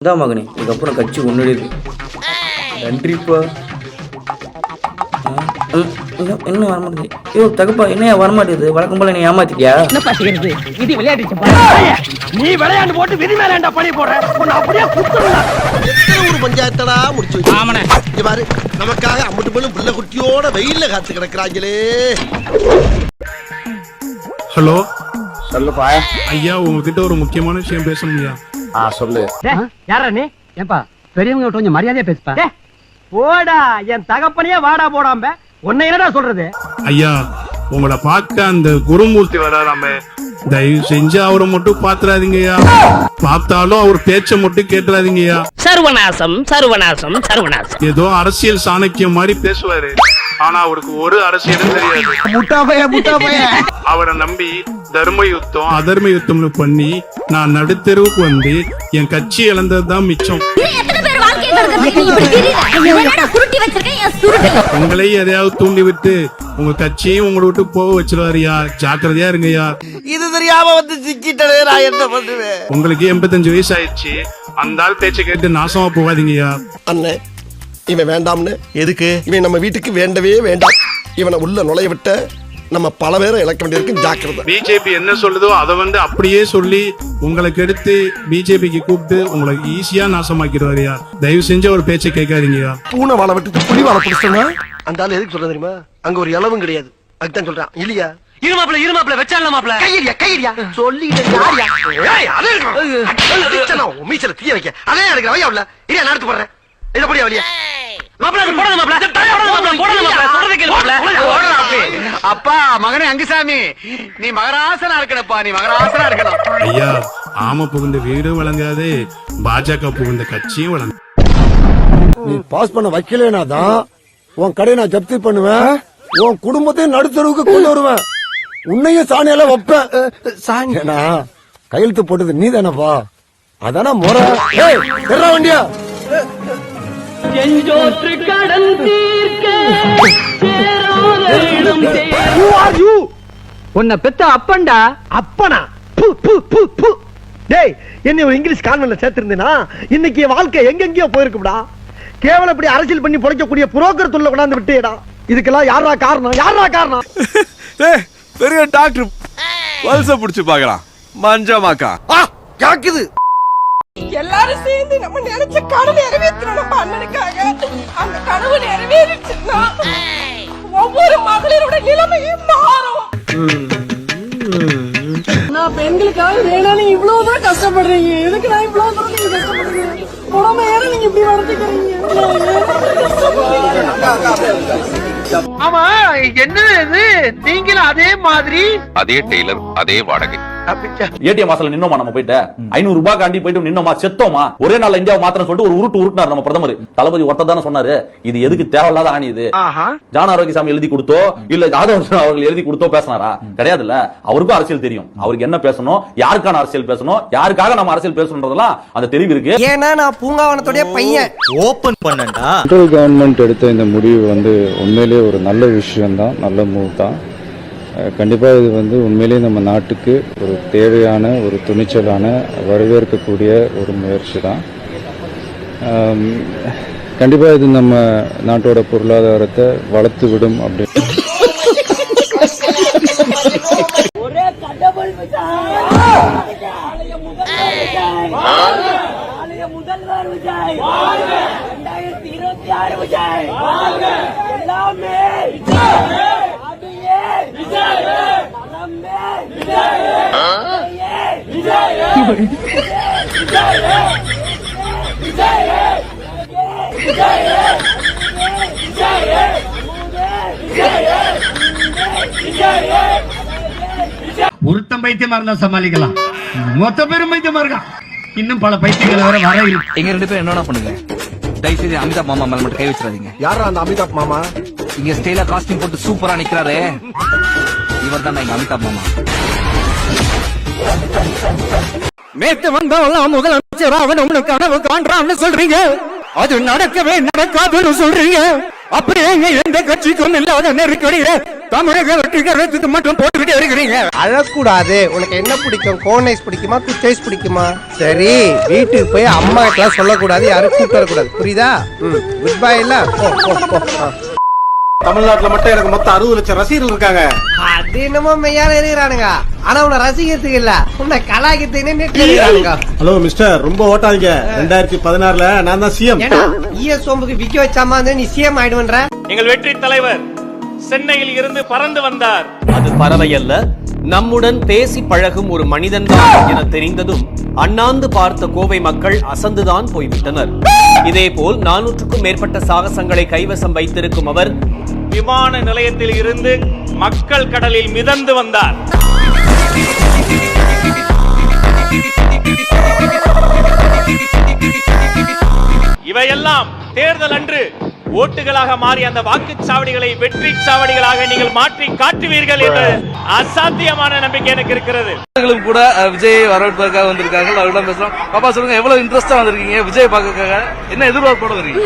இதான் மகனே, இதுக்கப்புறம் கட்சி ஒன்றுடையது. நன்றிப்பா. என்ன வரமாட்டேது? ஐயோ தகப்பா, என்ன வரமாட்டேது? வழக்கம் போல நீ ஏமாத்திட்டியா? இது விளையாட்டு நீ விளையாண்டு போட்டு விதி மேல பணி போடுற அப்படியே ஒரு பஞ்சாயத்தடா முடிச்சு பாரு. நமக்காக அம்பட்டு போலும் புள்ள குட்டியோட வெயில்ல காத்து கிடக்குறாங்களே. ஹலோ சொல்லுப்பா. ஐயா, உங்ககிட்ட ஒரு முக்கியமான விஷயம் பேசணும்யா. சொல்லு. யாரா நீ? ஏன்பா பெரியவங்க கொஞ்சம் மரியாதையா பேசுப்பா. போடா, என் தகப்பனையே வாடா போடாம உன்னை என்னடா சொல்றது? ஐயா, உங்களை பார்க்க அந்த குருமூர்த்தி வராராமே, தயவு செஞ்சு அவரை மட்டும் பாத்துறாதீங்கய்யா. பார்த்தாலும் அவர் பேச்ச மட்டும் கேட்டுறாதீங்கய்யா. சர்வநாசம் சர்வநாசம் சர்வநாசம். ஏதோ அரசியல் சாணக்கியம் மாதிரி பேசுவாரு, ஆனா அவருக்கு ஒரு அரசியலும் தெரியாது. முட்டாபைய அவரை நம்பி தர்ம யுத்தம் அதர்ம யுத்தம்னு பண்ணி நான் நடுத்தெருவுக்கு வந்து என் கட்சி இழந்ததுதான் மிச்சம். உங்களை எதையாவது தூண்டி விட்டு உங்க கட்சியும் உங்களை விட்டு போக வச்சிருவாருயா. ஜாக்கிரதையா இருங்கய்யா. இது தெரியாம வந்து சிக்கிட்டே நான் என்ன பண்ணுவேன்? உங்களுக்கு 85 வயசு ஆயிடுச்சு. அந்த ஆள் பேச்ச கேட்டு நாசமா போகாதீங்கய்யா. அண்ணே, இவன் வேண்டாம்னு எதுக்கு? இவன் நம்ம வீட்டுக்கு வேண்டவே வேண்டாம். இவனை உள்ள நுழைய விட்ட நம்ம பல பேரை இழக்க வேண்டியிருக்கு. ஜாக்கிரதை. பிஜேபி என்ன சொல்லுதோ அதை அப்படியே சொல்லி உங்களுக்கு எடுத்து பிஜேபிக்கு கூப்பிட்டு உங்களை ஈஸியா நாசமாக்கிடுவாரியா. தயவு செஞ்சு ஒரு பேச்சை கேட்காதீங்கயா. பூனை வாழை விட்டுட்டு புலி வாழை பிடிச்சோன்னா அந்த ஆள் எதுக்கு சொல்ற தெரியுமா? அங்க ஒரு இளவும் கிடையாது, அதுதான் சொல்றான். இல்லையா? இருமாப்ல வச்சால மாப்ள. கையடியா சொல்லிட்டு மீச்சல தீய வைக்க அதே எனக்கு வையா உள்ள இல்லையா? நடத்து போடுறேன். இதை படியா வழியா அப்பா மகனே அங்குசாமி, நீ மகராசனா இருக்கணும்ப்பா, நீ மகராசனா இருக்கணும். ஐயா, ஆம புகுந்த வீடும் வழங்காதே, பாஜக புகுந்த கட்சியும் வழங்க. நீ பாஸ் பண்ண வைக்கலனா தான் உன் கடையை நான் ஜப்தி பண்ணுவேன். உன் குடும்பத்தையும் நடுத்தருவுக்கு கொண்டு வருவேன். உன்னையும் சாணியால வைப்பேன். கையெழுத்து போட்டது நீ தானப்பா, அதான முறை. வண்டியா உன்னை பெத்த அப்பன்டா. அப்பனா? டேய், என்ன ஒரு இங்கிலீஷ் கான்வென்ட்ல சேர்த்திருந்தேனா இன்னைக்கு வாழ்க்கை எங்கெங்கயோ போயிருக்கும்டா. கேவலம் இப்படி அரசியல் பண்ணி பொழைக்கக்கூடிய புரோக்கர் தொல்லை கொண்டாந்து விட்டேடா. இதுக்கெல்லாம் யாரா காரணம்? பெரிய டாக்டர் பல்ச புடிச்சு பாக்கலாம். மஞ்சமாக்கா கேக்குது. எல்லாரும் சேர்ந்து நம்ம நினைச்ச கனவு நிறைவேற்றணும். நம்ம அண்ணனுக்காக அந்த கனவு நிறைவேறிச்சுன்னா ஒவ்வொரு மகளிரோட நிலைமையும் மாறும். நான் பெண்களுக்காக வேணாம், நீங்க இவ்வளவுதான் கஷ்டப்படுறீங்க. எதுக்கு நான் இவ்வளவு தூரம் நீங்க கஷ்டப்படுறீங்க? உடம்பு ஏற நீங்க இப்படி வளர்த்துக்கிறீங்க. ஆமா, என்ன இது? நீங்களும் அதே மாதிரி, அதே டெய்லர், அதே வாடகை. ஏடிஎம் வாசல்ல நின்னோமா? நம்ம போயிட்டு 500 ரூபாய் காண்டி போயிட்டு நின்னோமா? செத்தோமா? ஒரே நாள் இந்தியாவை மாத்திரம் சொல்லிட்டு ஒரு உருட்டுனார் நம்ம பிரதமர். தளபதி ஒருத்தர் தானே சொன்னாரு, இது எதுக்கு தேவையில்லாத ஆணி இது? ஜான ஆரோக்கியசாமி எழுதி கொடுத்தோ இல்ல யாதவ் அவர்கள் எழுதி கொடுத்தோ பேசினாரா? கிடையாதுல்ல. அவருக்கும் அரசியல் தெரியும். அவருக்கு என்ன பேசணும், யாருக்கான அரசியல் பேசணும், யாருக்காக நம்ம அரசியல் பேசணும்ன்றதெல்லாம் அந்த தெரிவு இருக்கு. ஏன்னா நான் பூங்காவனத்தோட பையன். ஓபன் பண்ணடா. சென்ட்ரல் கவர்மெண்ட் எடுத்த இந்த முடிவு உண்மையிலேயே ஒரு நல்ல விஷயம் தான், நல்ல மூவ் தான். கண்டிப்பாக இது உண்மையிலேயே நம்ம நாட்டுக்கு ஒரு தேவையான ஒரு துணிச்சலான வரவேற்கக்கூடிய ஒரு முயற்சி தான். கண்டிப்பாக இது நம்ம நாட்டோட பொருளாதாரத்தை வளர்த்து விடும் அப்படின்னு. முதல்வர் விஜய் 2026 விஜய் எல்லாமே ஒருத்தன் பைத்தியமா இருந்தா சமாளிக்கலாம், மொத்த பேரும் பைத்தியமா இருக்கான். இன்னும் பல பைத்தியங்கள் வர இருக்கு. எங்க 2 பேரும் என்னடா பண்ணுங்க, தயவுசெய்து அமிதாப் மாமா மேல மட்டும் கை வச்சிடாதீங்க. யாரா அந்த அமிதாப் மாமா? இங்க ஸ்டைலா காஸ்டியூம் போட்டு சூப்பரா நிக்கிறாரு, இவர் தான் எங்க அமிதாப் மாமா. மேத்து வந்தவெல்லாம் முதலமைச்சர் ஆகணும்னு கனவு காண்றான்னு சொல்றீங்க, அது நடக்கவே நடக்காதுன்னு சொல்றீங்க. அப்படியே எந்த கட்சிக்கும் இல்லாத நெருக்கடியில தமிழக வெற்றி கழகத்துக்கு மட்டும் போட்டுக்கிட்டே இருக்கிறீங்க. அழக்கூடாது. உனக்கு என்ன பிடிக்கும்? கோன் ஐஸ் பிடிக்குமா, குச்சி ஐஸ் பிடிக்குமா? சரி, வீட்டுக்கு போய் அம்மா கிட்ட சொல்லக்கூடாது, யாரும் கூப்பிட்டு வரக்கூடாது. புரியுதா? Good bye. இல்ல தமிழ்நாட்டுல மட்டும் எனக்கு மொத்தம் 60 லட்சம் ரசிகர்கள் இருக்காங்க. அது என்னமோ மெய்யால இருக்கிறானுங்க. ஆனா உன்னை ரசிக்கிறதுக்கு இல்ல, உன்னை கலாய்க்கிறதுக்கு. ஹலோ மிஸ்டர், ரொம்ப ஓட்டாதீங்க. 2016ல நான் தான் சிஎம். சோம்புக்கு விக்க வச்சாமா நீ சிஎம் ஆயிடுவன்ற. எங்கள் வெற்றி தலைவர் சென்னையில் இருந்து பறந்து வந்தார். அது பறவை அல்ல, நம்முடன் பேசி பழகும் ஒரு மனிதன்தான் என தெரிந்ததும் அண்ணாந்து பார்த்த கோவை மக்கள் அசந்துதான் போய்விட்டனர். இதேபோல் 400க்கும் மேற்பட்ட சாகசங்களை கைவசம் வைத்திருக்கும் அவர் விமான நிலையத்தில் இருந்து மக்கள் கடலில் மிதந்து வந்தார். இவையெல்லாம் தேர்தல் அன்று ஓட்டுகளாக மாறி அந்த வாக்குச்சாவடிகளை வெற்றி சாவடிகளாக நீங்கள் மாற்றி காட்டுவீர்கள் என்ற அசாத்தியமான நம்பிக்கை எனக்கு இருக்கிறது. கூட விஜய் வரவேற்பதற்காக வந்திருக்காங்க. அவர்களிடம் பேசலாம். பாப்பா சொல்லுங்க, எவ்வளவு இன்ட்ரெஸ்டா வந்திருக்கீங்க விஜய் பார்க்கறதுக்காக? என்ன எதிர்பார்ப்போட வரீங்க?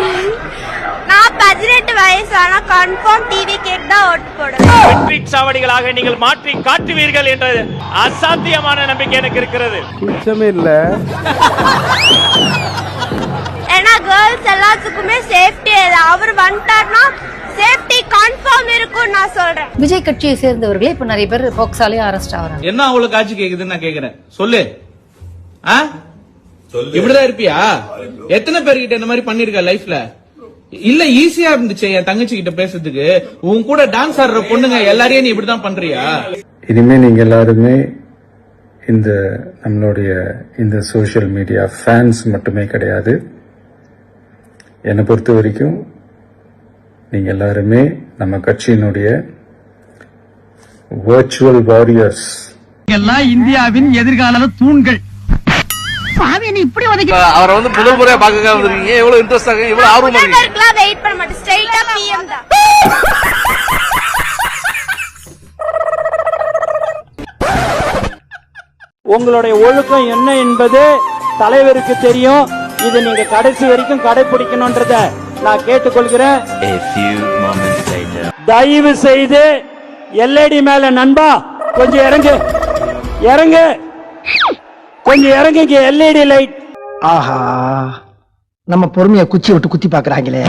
நான் 18 வயசு ஆனா கன்ஃபார்ம் டிவி கேக் தான் ஓட்டு போடுவேன். வெற்றி சாவடிகளாக நீங்கள் மாற்றி காட்டுவீர்கள் என்ற அசாத்தியமான நம்பிக்கை எனக்கு இருக்கிறது. ஏன்னா கேர்ள்ஸ் எல்லாத்துக்குமே சேஃப்டி. அவர் வந்துட்டார்னா சேஃப்டி கன்ஃபார்ம் இருக்கும் நான் சொல்றேன். விஜய் கட்சியை சேர்ந்தவர்களே இப்ப நிறைய பேர் போக்சாலே அரெஸ்ட் ஆகுறாங்க. என்ன அவ்வளவு காட்சி கேக்குதுன்னு நான் கேக்குறேன். சொல்லு. இப்படிதான் இருப்பியா? எத்தனை பேர்கிட்ட இந்த மாதிரி பண்ணிருக்க லைஃப்ல? இல்ல ஈஸியா இருந்துச்சு என் தங்கச்சி கிட்ட பேசுறதுக்கு. உன் கூட டான்ஸ் ஆடுற பொண்ணுங்க எல்லாரையும் நீ இப்படிதான் பண்றியா? இனிமே நீங்க எல்லாருமே இந்த நம்மளுடைய இந்த சோஷியல் மீடியா ஃபேன்ஸ் மட்டுமே கிடையாது. என்னை பொறுத்த வரைக்கும் நீங்க எல்லாருமே நம்ம கட்சியினுடைய வர்ச்சுவல் வாரியர்ஸ். எல்லாம் இந்தியாவின் எதிர்கால தூண்கள். இப்படி அவரை வந்து முதல் முறையா பார்க்க வந்திருக்கீங்க. எவ்வளவு இன்ட்ரெஸ்டா இருக்கு, எவ்வளவு ஆர்வமா இருக்கு. வெயிட் பண்ண மாட்டேன், ஸ்ட்ரைட்டா பிஎம் தான். உங்களுடைய ஒழுக்கம் என்ன என்பது தலைவருக்கு தெரியும். இது நீங்க கடைசி வரைக்கும் கடைபிடிக்கணும்ன்றத நான் கேட்டுக்கொள்கிறேன். தயவு செய்து எல்இடி மேல நண்பா கொஞ்சம் இறங்கு, இறங்கு, கொஞ்சம் இறங்குங்க. LED light. ஆஹா, நம்ம பொறுமைய குச்சி விட்டு குத்தி பாக்குறாங்களே,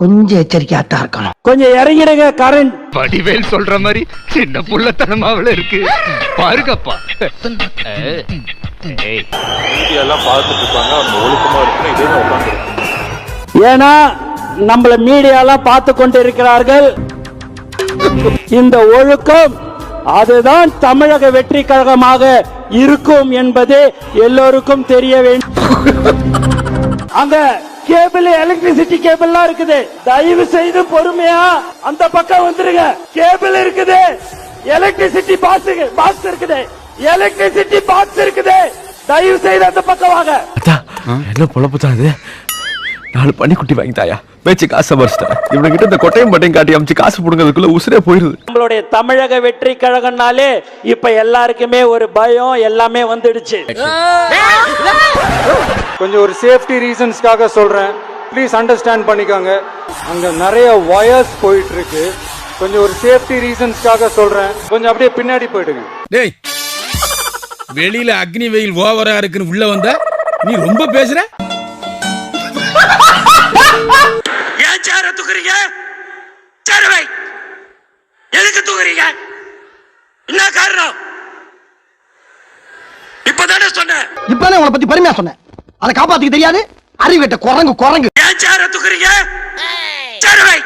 கொஞ்சம் எச்சரிக்கையாட்டா இருக்கணும். கொஞ்சம் இறங்கிடுங்க. கரண்ட் வடிவேல் சொல்ற மாதிரி சின்ன புள்ளத்தனமாவில இருக்கு பாருங்கப்பா. ஏன்னா நம்மள மீடியாலாம் பார்த்து கொண்டிருக்கிறார்கள். இந்த ஒழுக்கம் அதுதான் தமிழக வெற்றி கழகமாக இருக்கும் என்பது எல்லோருக்கும் தெரிய வேண்டும். அங்க கேபிள், எலக்ட்ரிசிட்டி கேபிள்லாம் இருக்குது. தயவு செய்து பொறுமையா அந்த பக்கம் வந்துருங்க. கேபிள் இருக்குது, எலக்ட்ரிசிட்டி பாக்ஸ் இருக்குது, எலக்ட்ரிசிட்டி பாக்ஸ் இருக்குது. தயவு செய்து அந்த பக்கம் வாங்க. என்ன பொழப்புதான் இது? 4 பன்னிக்குட்டி வாங்கி தாயா பேச்சு காசை மறைச்சிட்டேன். இவனுக்கிட்ட இந்த கொட்டையும் பட்டையும் காட்டி அமைச்சு காசு புடுங்கிறதுக்குள்ள உசுரே போயிருது. நம்மளுடைய தமிழக வெற்றி கழகம்னாலே இப்ப எல்லாருக்குமே ஒரு பயம் எல்லாமே வந்துடுச்சு. கொஞ்சம் ஒரு சேஃப்டி ரீசன்ஸ்க்காக சொல்றேன், ப்ளீஸ் அண்டர்ஸ்டாண்ட் பண்ணிக்கோங்க. அங்க நிறைய வயர்ஸ் போயிட்டு இருக்கு. கொஞ்சம் ஒரு சேஃப்டி ரீசன்ஸ்க்காக சொல்றேன், கொஞ்சம் அப்படியே பின்னாடி போயிடுங்க. டேய், வெளியில அக்னி வெயில் ஓவரா இருக்குன்னு உள்ள வந்தா நீ ரொம்ப பேசுற. ஏன் சேர தூக்குறீங்க? சேரவை எதுக்கு தூக்குறீங்க? என்ன காரணம்? இப்பதானே சொன்னேன். இப்பதானே உங்களை பத்தி பெருமையா சொன்னேன். அதை காப்பாத்திக்க தெரியாது அறிவிட்ட குரங்கு குரங்கு. ஏன் சேர தூக்குறீங்க? சேரவை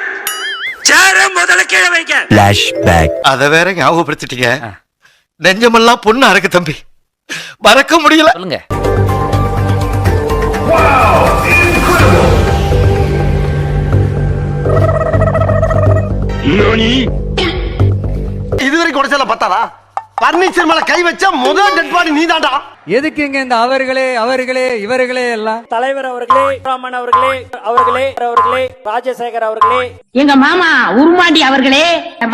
சேர முதல்ல கீழே வைங்க. பிளாஷ்பேக். அத வேற ஞாபகப்படுத்திட்டீங்க. நெஞ்சமெல்லாம் பொண்ணு அறக்கு தம்பி, மறக்க முடியல. சொல்லுங்க. இதுவரைக்கும் உடைச்சல பத்தாதா? பர்னிச்சர் மேல கை வச்சா முதல் டெட் பாடி நீதான்டா. எதுக்கு இங்க இந்த அவர்களே அவர்களே இவர்களே எல்லாம்? தலைவர் அவர்களே, ராமன் அவர்களே, அவர்களே, ராஜசேகர் அவர்களே, எங்க மாமா உருமாண்டி அவர்களே,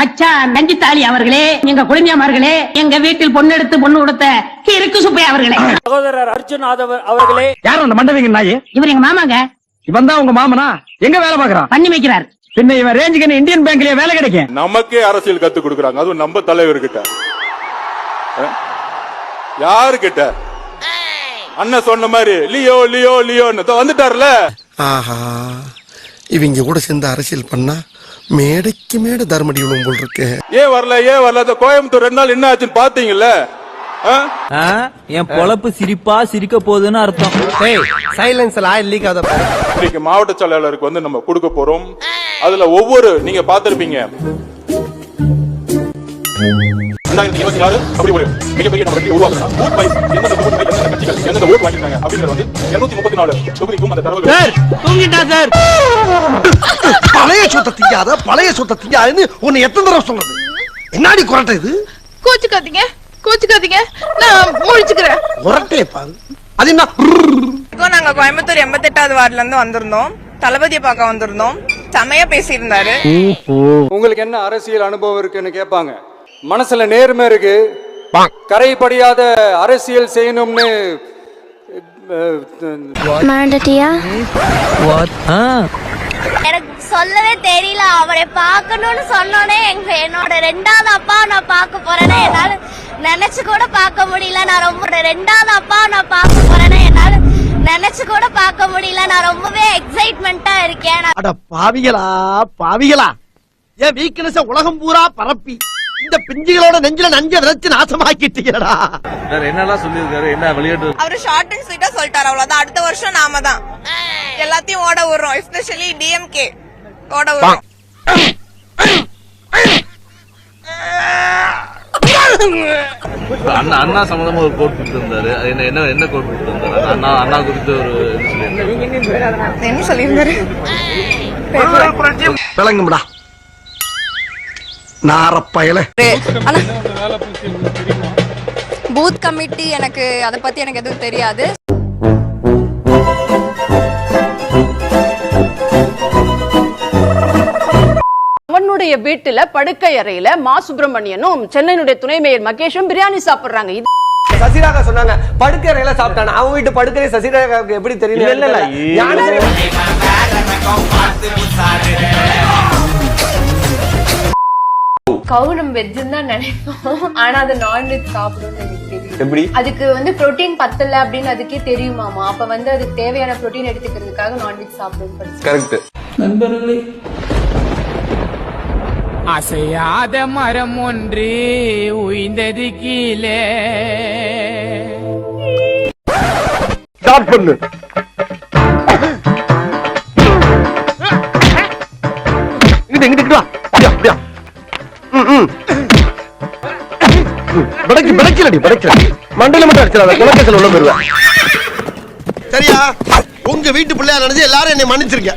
மச்சான் நஞ்சித்தாளி அவர்களே, எங்க குழந்தையாமார்களே, எங்க வீட்டில் பொண்ணு எடுத்து பொண்ணு கொடுத்த இருக்கு சுப்பையா அவர்களே, சகோதரர் அர்ஜுன் அவர்களே. யாரும் அந்த மண்டவிங்க நாயே? இவர் எங்க மாமாங்க. இவன் தான் உங்க மாமனா? எங்க வேலை பாக்குறான்? பண்ணி வைக்கிறார். பின்ன இவன் ரேஞ்சுக்கு இந்தியன் பேங்க்லயே வேலை கிடைக்கும். நமக்கே அரசியல் கத்து கொடுக்குறாங்க, அதுவும் நம்ம தலைவர்கிட்ட. யாருகிட்ட? அண்ணன் சொன்ன மாதிரி லியோ லியோ லியோன்னு வந்துட்டார்ல. ஆஹா, இவங்க கூட சேர்ந்து அரசியல் பண்ணா மேடைக்கு மேடை தர்மடி விழும் போல் இருக்கு. ஏன் வரல கோயம்புத்தூர் 2 நாள் என்ன ஆச்சுன்னு பாத்தீங்கல்ல? என் பொழப்பு சிரிப்பா சிரிக்க போகுதுன்னு அர்த்தம். சைலன்ஸ்ல ஆயில் லீக் ஆகுது. இன்னைக்கு மாவட்ட செயலாளருக்கு வந்து நம்ம கொடுக்க போறோம். அதுல ஒவ்வொரு நீங்க பாத்திருப்பீங்க 2026 அப்படி ஒரு மிகப்பெரிய நம்ம வெற்றியை உருவாக்கலாம். ஓட் வைஸ் எந்தெந்த தொகுதிகள் எந்தெந்த கட்சிகள் எந்தெந்த ஓட் வாங்கிட்டாங்க அப்படிங்கறது வந்து 234 தொகுதிக்கும் அந்த தரவுகள். சார் தூங்கிட்டா சார். பழைய சொத்தை திங்காதுன்னு உன்னை எத்தனை தடவை சொல்றது? என்னடி குரட்டை இது? கோச்சுக்காதீங்க நான் முழிச்சுக்கிறேன். குரட்டையை பாரு. அது என்ன? நாங்க கோயம்புத்தூர் 88வது வார்டுல இருந்து வந்திருந்தோம். தளபதியை பார்க்க வந்திருந்தோம். செமையா பேசியிருந்தாரு. உங்களுக்கு என்ன அரசியல் அனுபவம் இருக்குன்னு கேட்பாங்க. மனசுல நேர்மை இருக்கு, கரைபடியாத அரசியல் செய்யணும்னு எனக்கு சொல்லவே தெரியல. அவரை பார்க்கணும்னு சொன்னோனே என்னோட 2வது அப்பா நான் பார்க்க போறேன்னு என்னால நினைச்சு கூட பார்க்க முடியல. நான் ரொம்ப 2வது அப்பா நான் பார்க்க போறேன்னு என்னால நினைச்சு கூட பார்க்க முடியல. நான் ரொம்பவே எக்ஸைட்மெண்டா இருக்கேன். அட பாவிகளா என் வீக்னஸ உலகம் பூரா பரப்பி இந்த பிஞ்சுகளோட நெஞ்சில நஞ்ச விதைச்சு நாசமாக்கிட்டீங்கடா. என்னெல்லாம் சொல்லியிருக்காரு? என்ன விளையாட்டு? அவரு ஷார்ட் அண்ட் ஸ்வீட்டா சொல்லிட்டாரு, அவ்வளவுதான். அடுத்த வருஷம் நாம தான் எல்லாத்தையும் ஓட விடுறோம். எஸ்பெஷலி டிஎம்கே ஓட விடுறோம். அண்ணா சம்பந்தமா ஒரு கோட் கொடுத்து இருந்தாரு. என்ன கோட் கொடுத்து இருந்தாரு? அண்ணா குறித்து ஒரு என்ன சொல்லியிருந்தாரு? விளங்கும்டா நாரப்பயல. பூத் கமிட்டி எனக்கு அதை பத்தி எனக்கு எதுவும் தெரியாது. அவனுடைய வீட்டுல படுக்கை அறையில மா சுப்பிரமணியனும் சென்னையினுடைய துணை மேயர் மகேஷும் பிரியாணி சாப்பிடுறாங்க. இது சசிரேகா சொன்னாங்க படுக்கை அறையில சாப்பிட்டாங்க. அவங்க வீட்டு படுக்கை சசிரேகாவுக்கு எப்படி தெரியும்? கவுனம் வெஜ்ஜுன்னு தான் நினைப்போம். ஆனா அது நான்வெஜ் சாப்பிடும்னு எனக்கு தெரியும். அதுக்கு வந்து புரோட்டீன் பத்தல அப்படின்னு அதுக்கே தெரியுமாமா. அப்ப வந்து அதுக்கு தேவையான புரோட்டீன் எடுத்துக்கிறதுக்காக நான்வெஜ் சாப்பிடும். கரெக்ட். நண்பர்களே, அசையாத மரம் ஒன்று உயிர்ந்தது கீழே. ஸ்டார்ட் பண்ணு. இங்கிட்டு வா. அப்படியா மண்டல மட்டும் அடிச்சிடாத, குலக்கத்தில் உள்ள போயிருவேன். சரியா? உங்க வீட்டு பிள்ளையா நினைச்சு எல்லாரும் என்னை மன்னிச்சிருக்க.